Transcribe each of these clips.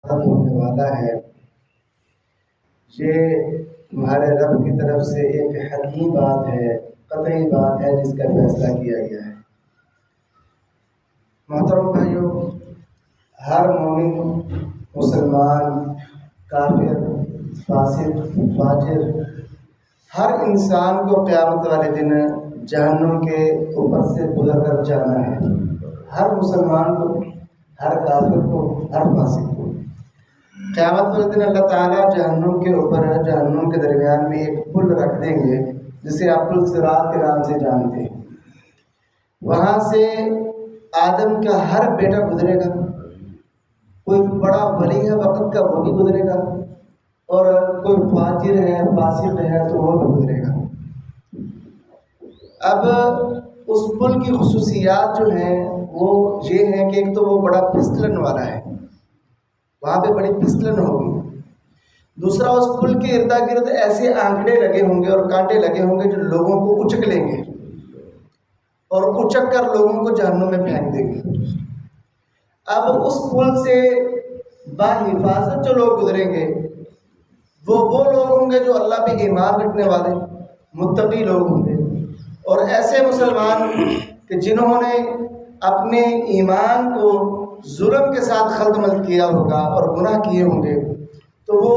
ہونے والا ہے، یہ تمہارے رب کی طرف سے ایک حتمی بات ہے، قطعی بات ہے جس کا فیصلہ کیا گیا ہے۔ محترم بھائیوں، ہر مومن، مسلمان، کافر، فاسق، فاجر، ہر انسان کو قیامت والے دن جہنم کے اوپر سے گزر کر جانا ہے۔ ہر مسلمان کو، ہر کافر کو، ہر فاسق کو قیامت والے دن اللہ تعالیٰ جہنم کے اوپر، جہنم کے درمیان میں ایک پل رکھ دیں گے جسے آپ پل صراط کے نام سے جانتے ہیں۔ وہاں سے آدم کا ہر بیٹا گزرے گا، کوئی بڑا ولی ہے وقت کا وہ بھی گزرے گا، اور کوئی فاجر ہے، فاسق ہے تو وہ بھی گزرے گا۔ اب اس پل کی خصوصیات جو ہیں وہ یہ ہیں کہ ایک تو وہ بڑا پھسلن والا ہے، وہاں پہ بڑی پھسلن ہوگی۔ دوسرا، اس پل کے ارد گرد ایسے آنکڑے لگے ہوں گے اور کانٹے لگے ہوں گے جو لوگوں کو اچک لیں گے اور اچک کر لوگوں کو جہنم میں پھینک دیں گے۔ اب اس پل سے باحفاظت جو لوگ گزریں گے وہ لوگ ہوں گے جو اللہ پہ ایمان رکھنے والے متقی لوگ ہوں گے، اور ایسے مسلمان کہ جنہوں نے اپنے ایمان کو ظلم کے ساتھ خلط ملط کیا ہوگا اور گناہ کیے ہوں گے، تو وہ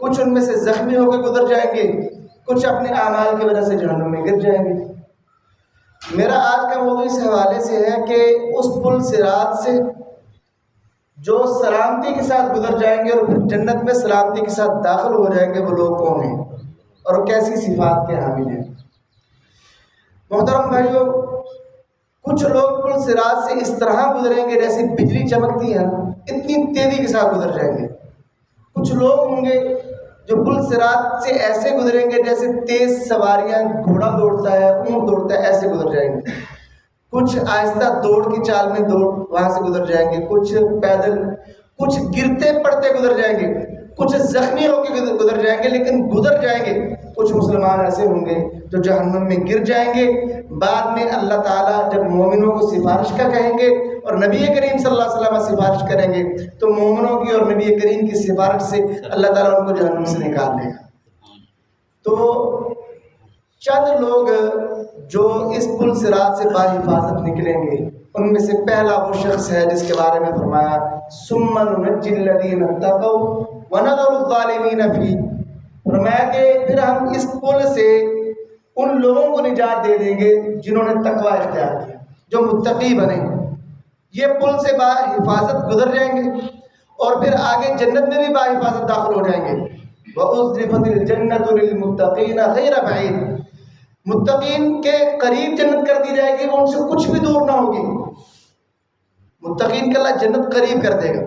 کچھ ان میں سے زخمی ہو کے گزر جائیں گے، کچھ اپنے اعمال کی وجہ سے جہنم میں گر جائیں گے۔ میرا آج کا موضوع اس حوالے سے ہے کہ اس پل صراط سے جو سلامتی کے ساتھ گزر جائیں گے اور پھر جنت میں سلامتی کے ساتھ داخل ہو جائیں گے، وہ لوگ کون ہیں اور کیسی صفات کے حامل ہیں۔ محترم بھائیوں، کچھ لوگ پل صراط سے اس طرح گزریں گے جیسے بجلی چمکتی ہے، اتنی تیزی کے ساتھ گزر جائیں گے۔ کچھ لوگ ہوں گے جو پل صراط سے ایسے گزریں گے جیسے تیز سواریاں، گھوڑا دوڑتا ہے، اونٹ دوڑتا ہے، ایسے گزر جائیں گے۔ کچھ آہستہ دوڑ کی چال میں وہاں سے گزر جائیں گے، کچھ پیدل، کچھ گرتے پڑتے گزر جائیں گے، کچھ زخمی ہو کے گزر جائیں گے، لیکن گزر جائیں گے۔ کچھ مسلمان ایسے ہوں گے جو جہنم میں گر جائیں گے۔ بعد میں اللہ تعالیٰ جب مومنوں کو سفارش کا کہیں گے اور نبی کریم صلی اللہ علیہ وسلم سفارش کریں گے تو مومنوں کی اور نبی کریم کی سفارش سے اللہ تعالیٰ ان کو جہنم سے نکال دے گا۔ تو چند لوگ جو اس پل صراط سے باحفاظت نکلیں گے، ان میں سے پہلا وہ شخص ہے جس کے بارے میں فرمایا ثم ننجی الذین اتقوا ونذر الظالمین فیہ، فرمایا کہ پھر ہم اس پل سے ان لوگوں کو نجات دے دیں گے جنہوں نے تقوی اختیار کیا، جو متقی بنے، یہ پل سے باحفاظت گزر جائیں گے اور پھر آگے جنت میں بھی باحفاظت داخل ہو جائیں گے۔ وَأُزْلِفَتِ الْجَنَّةُ لِلْمُتَّقِينَ غَيْرَ بَعِيدٍ، متقین کے قریب جنت کر دی جائے گی، وہ ان سے کچھ بھی دور نہ ہوگی۔ متقین کے اللہ جنت قریب کر دے گا۔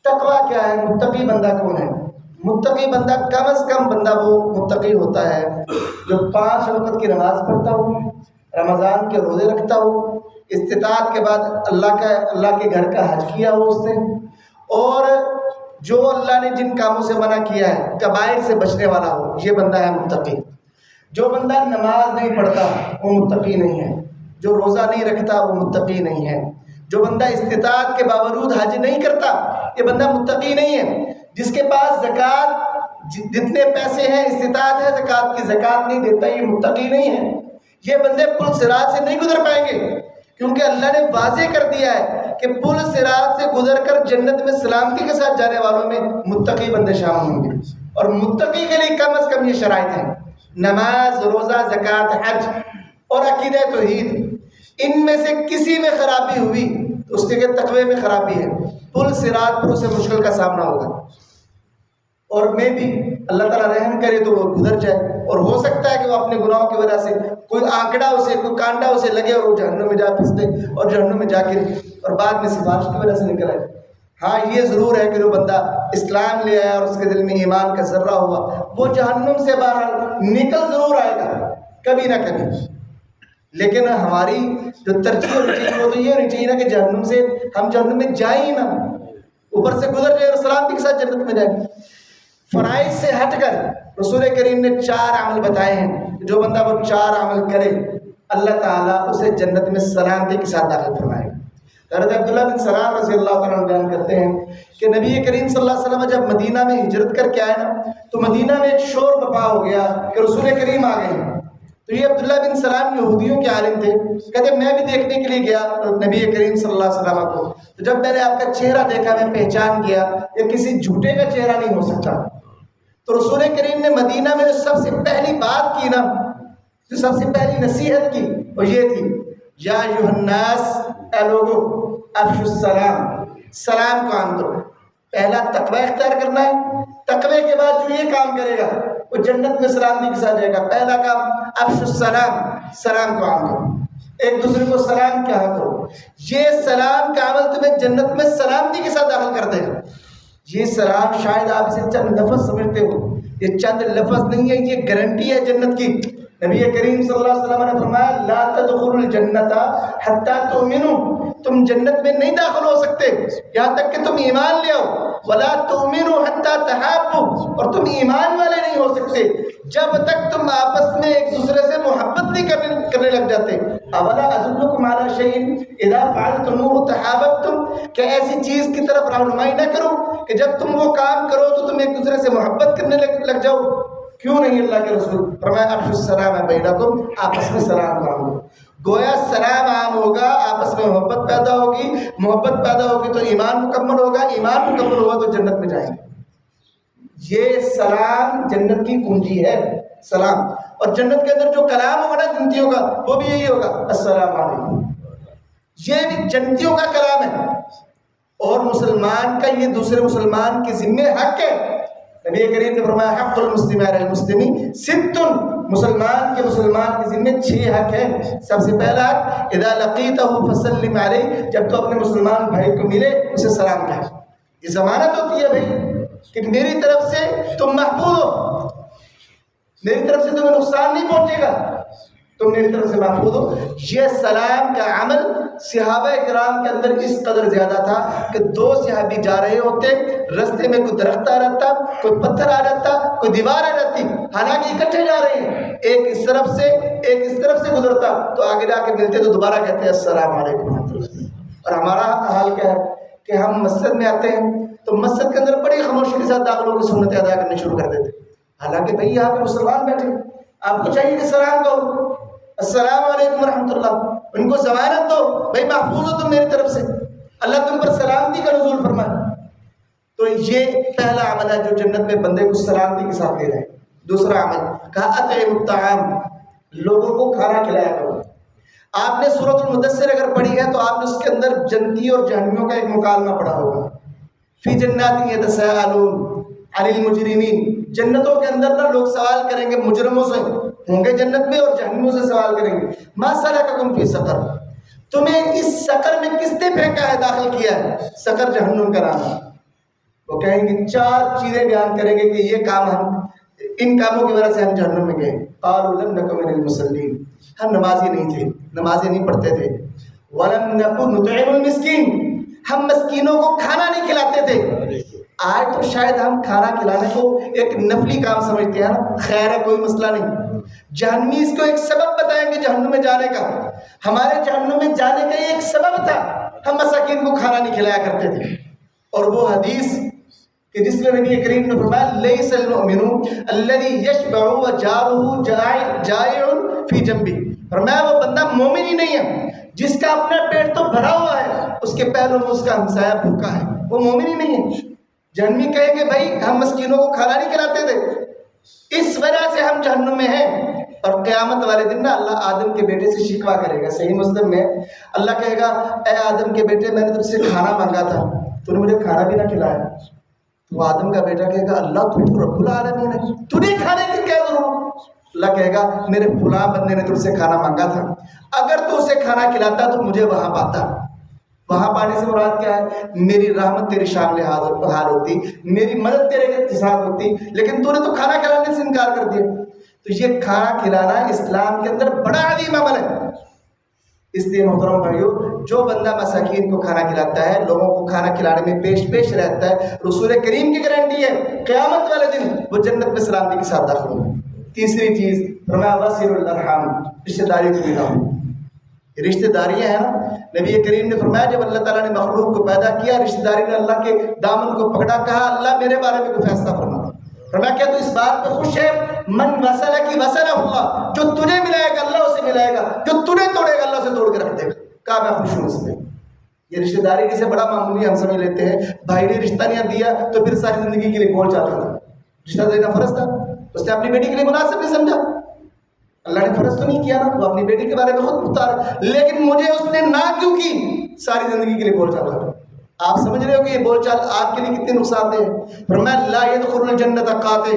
تقوی کیا ہے؟ متقی بندہ کون ہے؟ متقی بندہ کم از کم بندہ وہ متقی ہوتا ہے جو 5 وقت کی نماز پڑھتا ہو، رمضان کے روزے رکھتا ہو، استطاعت کے بعد اللہ کے گھر کا حج کیا ہو اس نے، اور جو اللہ نے جن کاموں سے منع کیا ہے کبائر سے بچنے والا ہو، یہ بندہ ہے متقی۔ جو بندہ نماز نہیں پڑھتا وہ متقی نہیں ہے، جو روزہ نہیں رکھتا وہ متقی نہیں ہے، جو بندہ استطاعت کے باوجود حج نہیں کرتا یہ بندہ متقی نہیں ہے، جس کے پاس زکوٰۃ جتنے پیسے ہیں استطاعت ہے زکوٰۃ کی، زکوٰۃ نہیں دیتا، یہ متقی نہیں ہے۔ یہ بندے پل صراط سے نہیں گزر پائیں گے، کیونکہ اللہ نے واضح کر دیا ہے کہ پل صراط سے گزر کر جنت میں سلامتی کے ساتھ جانے والوں میں متقی بندے شامل ہوں گے، اور متقی کے لیے کم از کم یہ شرائط ہیں: نماز، روزہ، زکوٰۃ، حج اور عقیدہ توحید۔ ان میں سے کسی میں خرابی ہوئی تو اس کے تقوی میں خرابی ہے، پل صراط پر اسے مشکل کا سامنا ہوگا، اور میں بھی اللہ تعالیٰ رحم کرے تو وہ گزر جائے، اور ہو سکتا ہے کہ وہ اپنے گناہوں کی وجہ سے کوئی آنکڑا اسے، کوئی کانٹا اسے لگے اور وہ جہنم میں جا پھنسے اور جہنم میں جا گرے اور بعد میں سفارش کی وجہ سے نکل آئے۔ ہاں یہ ضرور ہے کہ جو بندہ اسلام لے آیا اور اس کے دل میں ایمان کا ذرہ ہوا وہ جہنم سے باہر نکل ضرور آئے گا کبھی نہ کبھی، لیکن ہماری جو ترجیح ہونی چاہیے وہ تو یہ ہونی چاہیے نا کہ جہنم سے ہم جہنم میں جائیں ہی نہ، اوپر سے گزر جائے اور سلامتی کے ساتھ جنت میں جائیں۔ فرائض سے ہٹ کر رسول کریم نے 4 عمل بتائے ہیں، جو بندہ وہ 4 عمل کرے اللہ تعالیٰ اسے جنت میں سلامتی کے ساتھ داخل فرمائے گا۔ حضرت عبداللہ بن سلام رضی اللہ تعالیٰ عنہ بیان کرتے ہیں کہ نبی کریم صلی اللہ علیہ وسلم جب مدینہ میں ہجرت کر کے آئے نا تو مدینہ میں ایک شور بپا ہو گیا کہ رسول کریم آ گئے ہیں. تو یہ عبداللہ بن سلام یہودیوں کے عالم تھے. کہتے میں بھی دیکھنے کے لیے گیا نبی کریم صلی اللہ علیہ وسلم کو. تو جب میں نے آپ کا چہرہ دیکھا میں پہچان گیا یہ کسی جھوٹے کا چہرہ نہیں ہو سکتا. تو رسول کریم نے مدینہ میں جو سب سے پہلی بات کی نا, جو سب سے پہلی نصیحت کی وہ یہ تھی, یا ایھا الناس, اے لوگو, افشوا السلام, سلام کو عام کرو. پہلا تقوی اختیار کرنا ہے. تقوی کے بعد جو یہ کام کرے گا وہ جنت میں سلامتی کے ساتھ جائے گا. پہلا کام افشوا السلام, سلام کو عام کرو, ایک دوسرے کو سلام کیا کرو. یہ سلام کا عمل تمہیں جنت میں سلامتی کے ساتھ داخل کر دے گا. یہ سلام شاید آپ اسے چند لفظ سمجھتے ہو, یہ چند لفظ نہیں ہے, یہ گارنٹی ہے جنت کی. نبی کریم صلی اللہ علیہ وسلم نے فرمایا لا تدخلوا الجنت حتی تؤمنوا, تم جنت میں نہیں داخل ہو سکتے یہاں تک کہ تم ایمان لے آؤ. ولا تؤمنوا حتی تحابوا, اور تم ایمان والے نہیں ہو سکتے جب تک تم آپس میں ایک دوسرے سے محبت نہیں کرنے لگ جاتے. اولا ادلکم علی شیء اذا فعلتموه تحاببتم, کہ ایسی چیز کی طرف رہنمائی نہ کروں کہ جب تم وہ کام کرو تو تم ایک دوسرے سے محبت کرنے لگ جاؤ. کیوں نہیں اللہ کے رسول فرمایا افشوا السلام بینکم, آپس میں سلام کرو. گویا سلام عام ہوگا, آپس میں محبت پیدا ہوگی, محبت پیدا ہوگی تو ایمان مکمل ہوگا, ایمان مکمل ہوگا تو جنت میں جائیں گے. یہ سلام جنت کی کنجی ہے, سلام. اور جنت کے اندر جو کلام ہوگا نا جنتیوں کا وہ بھی یہی ہوگا, السلام علیکم. یہ بھی جنتیوں کا کلام ہے. اور مسلمان کا یہ دوسرے مسلمان کے ذمہ حق ہے. نبی کریم نے فرمایا حق المسلم علی المسلم ست, مسلمان کے مسلمان کے ذمہ 6 حق ہیں. سب سے پہلا حق اذا لقیتہ فسلم علیہ, جب تو اپنے مسلمان بھائی کو ملے اسے سلام کہے. یہ ضمانت ہوتی ہے بھائی کہ میری طرف سے تم محفوظ ہو, میری طرف سے تمہیں نقصان نہیں پہنچے گا, تم میری طرف سے محفوظ ہو. یہ سلام کا عمل صحابہ کرام کے اندر اس قدر زیادہ تھا کہ 2 صحابی جا رہے ہوتے, رستے میں کوئی درخت آ جاتا, کوئی پتھر آ جاتا, کوئی دیوار آ جاتی, حالانکہ اکٹھے جا رہے ہیں, ایک اس طرف سے ایک اس طرف سے گزرتا تو آگے جا کے ملتے تو دوبارہ کہتے ہیں السلام علیکم ورحمۃ اللہ. اور ہمارا حال کیا ہے کہ ہم مسجد میں آتے ہیں تو مسجد کے اندر بڑی خاموشی کے ساتھ داخل ہو کے سنتیں ادا کرنے شروع کر دیتے, حالانکہ بھائی یہاں پہ مسلمان بیٹھے, آپ کو چاہیے کہ سلام کہو السلام علیکم ورحمۃ اللہ, ان کو ضمانت دو بھائی محفوظ ہو تم میری طرف سے, اللہ تم پر سلامتی کا نزول فرمائے. تو یہ پہلا عمل ہے جو جنت میں بندے کو سلامتی کے ساتھ لے رہے. دوسرا عمل کہا اطعموا الطعام, لوگوں کو کھانا کھلایا کرو. آپ نے سورۃ المدثر اگر پڑھی ہے تو آپ نے اس کے اندر جنتی اور جہنمیوں کا ایک مکالمہ پڑھا ہوگا. فی جنات یتساءلون عن المجرمین, جنتوں کے اندر نا لوگ سوال کریں گے مجرموں سے, ہوں گے جنت میں, اور جہنمیوں سے سوال کریں گے ما سلککم فی سقر, تمہیں اس سقر میں کس نے پھینکا ہے, داخل کیا ہے. سقر جہنم کا نام ہے. وہ کہیں گے 4 چیزیں بیان کریں گے کہ یہ کام ہم, ان کاموں کی وجہ سے ہم جہنم میں گئے. قالوا لم نک من المصلین, ہم نمازی نہیں تھے, نمازیں نہیں پڑھتے تھے. ولم نک نطعم المسکین, ہم مسکینوں کو کھانا نہیں کھلاتے تھے. آج تو شاید ہم کھانا کھلانے کو ایک نفلی کام سمجھتے ہیں نا, خیر ہے کوئی مسئلہ نہیں. جہنمی اس کو ایک سبب بتائیں گے جہنم میں جانے کا. ہمارے جہنم میں جانے کا یہ ایک سبب تھا, ہم مساکین کو کھانا نہیں کھلایا کرتے تھے. اور وہ حدیث کہ جس میں نبی کریم نے فرمایا لیس المؤمن الذي يشبع وجاره جائع في جنبه, فرمایا وہ بندہ مومن ہی نہیں ہے جس کا اپنا پیٹ تو بھرا ہوا ہے, اس کے پہلو میں اس کا ہمسایہ بھوکا ہے, وہ مومن ہی نہیں ہے. جہنمی کہیں گے بھائی ہم مسکینوں کو کھانا نہیں کھلاتے تھے, اس وجہ سے ہم جہنم میں ہیں. اور قیامت والے دن نا اللہ آدم کے بیٹے سے شکوہ کرے گا. صحیح مسلم میں اللہ کہے گا اے آدم کے بیٹے میں نے تجھ سے کھانا مانگا تھا, تو نے مجھے کھانا بھی نہ کھلایا. تو آدم کا بیٹا کہے گا اللہ تو رب العالمین ہے, تجھے کھانے کی کیا ضرورت. اللہ کہے گا میرے فلاں بندے نے تجھ سے کھانا مانگا تھا, اگر تو اسے کھانا کھلاتا تو مجھے وہاں پاتا. وہاں پانے سے مراد کیا ہے, میری رحمت تیری شامل حال ہوتی, میری مدد تیرے کے ساتھ ہوتی, لیکن تو نے تو کھانا کھلانے سے انکار کر دیا. تو یہ کھانا کھلانا اسلام کے اندر بڑا عظیم عمل ہے. اس لیے محترم بھائیو, جو بندہ مساکین کو کھانا کھلاتا ہے, لوگوں کو کھانا کھلانے میں پیش رہتا ہے, رسول کریم کی گارنٹی ہے قیامت والے دن وہ جنت میں سلامتی کے ساتھ داخل ہوگا. تیسری چیز فرمایا وصل الارحام, رشتہ داری کو ملاؤ. رشتہ داریاں ہیں نا. نبی کریم نے فرمایا جب اللہ تعالیٰ نے مخلوق کو پیدا کیا, رشتہ داری نے اللہ کے دامن کو پکڑا, کہا اللہ میرے بارے میں کوئی فیصلہ فرما. فرمایا کیا تو اس بات پہ خوش ہے, من وصلہ کی وصلہ اللہ, جو تجھے ملائے گا اللہ اسے ملائے گا, جو تجھے توڑے گا اللہ اسے توڑ کے رکھ دے گا. کہا میں خوش ہوں اس میں. یہ رشتہ داری جسے بڑا معمولی ہم سمجھ لیتے ہیں, بھائی نے رشتہ نہیں دیا تو پھر ساری زندگی کے لیے بول چاہتا تھا. رشتہ دینا فرض تھا, اس نے اپنی بیٹی کے لیے مناسب نہیں سمجھا. اللہ نے فرض تو نہیں کیا نا, وہ اپنی بیٹی کے بارے میں خود مختار, لیکن مجھے اس نے نہ کیوں کی, ساری زندگی کے لیے بول چال رہا. آپ سمجھ رہے ہو کہ یہ بول چال آپ کے لیے کتنے نقصان دہ ہے. فرمایا لا يدخل الجنت قاطع,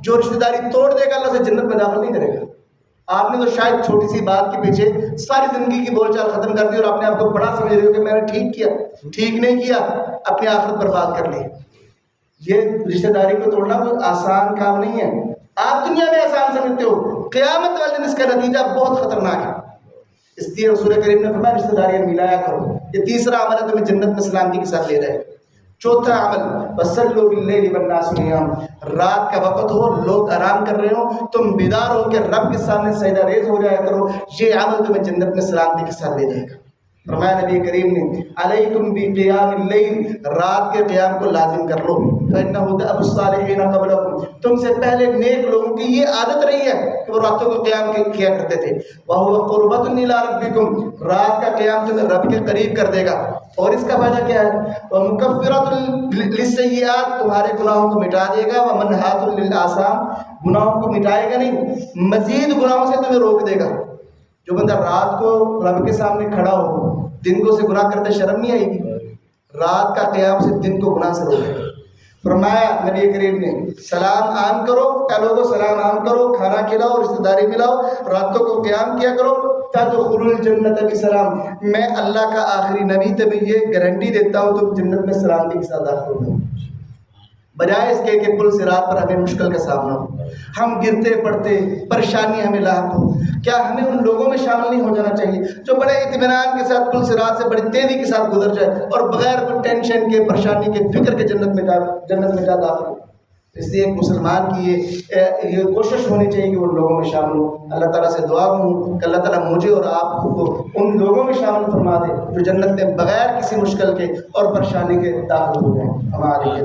جو رشتہ داری توڑ دے گا اللہ سے جنت میں داخل نہیں کرے گا. آپ نے تو شاید چھوٹی سی بات کے پیچھے ساری زندگی کی بول چال ختم کر دی اور اپنے آپ کو بڑا سمجھ رہے ہو کہ میں نے ٹھیک کیا. ٹھیک نہیں کیا, اپنی آخرت برباد کر لی. یہ رشتہ داری کو توڑنا کوئی آسان کام نہیں ہے. آپ دنیا میں آسان سمجھتے ہو, قیامت والے دن اس کا نتیجہ بہت خطرناک ہے. اس لیے رسول کریم نے فرمایا رشتہ داریاں ملایا کرو. یہ تیسرا عمل ہے تمہیں جنت میں سلامتی کے ساتھ لے رہے ہیں. چوتھا عمل وصلوا باللیل والناس نیام, رات کا وقت ہو, لوگ آرام کر رہے ہو, تم بیدار ہو کے رب کے سامنے سجدہ ریز ہو جایا کرو. یہ عمل تمہیں جنت میں سلامتی کے ساتھ لے جائے گا. فرمایا نبی کریم نے علیکم بقیام اللیل, رات کے قیام کو لازم کر لو. فإنہ دأب الصالحین قبلکم, تم سے پہلے نیک لوگوں کی یہ عادت رہی ہے کہ وہ راتوں کو قیام کیا کرتے تھے. وہو قربۃ الی ربکم, رات کا قیام تمہیں رب کے قریب کر دے گا. اور اس کا فائدہ کیا ہے, ومکفرۃ للسیئات, تمہارے گناہوں کو مٹا دے گا. ومنہاۃ للآثام, گناہوں کو مٹائے گا نہیں, مزید گناہوں سے تمہیں روک دے گا. جو بندہ رات کو رب کے سامنے کھڑا ہو, دن کو سے گناہ کرتے شرم نہیں آئے گی, رات کا قیام سے دن کو گناہ سے روکے. فرمایا نبی کریم نے سلام عام کرو, کہلو کو سلام عام کرو, کھانا کھلاؤ, رشتہ داری ملاؤ, راتوں کو قیام کیا کرو. تدخلوا الجنت بسلام, میں اللہ کا آخری نبی تمہیں یہ گارنٹی دیتا ہوں تم جنت میں سلامتی کے ساتھ داخل ہو. بجائے اس کے کہ پل صراط پر ہمیں مشکل کا سامنا ہو, ہم گرتے پڑتے, پریشانی ہمیں لاحق ہو. کیا ہمیں ان لوگوں میں شامل نہیں ہو جانا چاہیے جو بڑے اطمینان کے ساتھ پل صراط سے بڑی تیزی کے ساتھ گزر جائے اور بغیر کوئی ٹینشن کے, پریشانی کے, فکر کے جنت میں جا داخل ہو. اس لیے ایک مسلمان کی یہ کوشش ہونی چاہیے کہ وہ لوگوں میں شامل ہو. اللہ تعالیٰ سے دعا ہوں کہ اللہ تعالیٰ مجھے اور آپ کو ان لوگوں میں شامل فرما دے جو جنت میں بغیر کسی مشکل کے اور پریشانی کے داخل ہو جائیں. ہمارے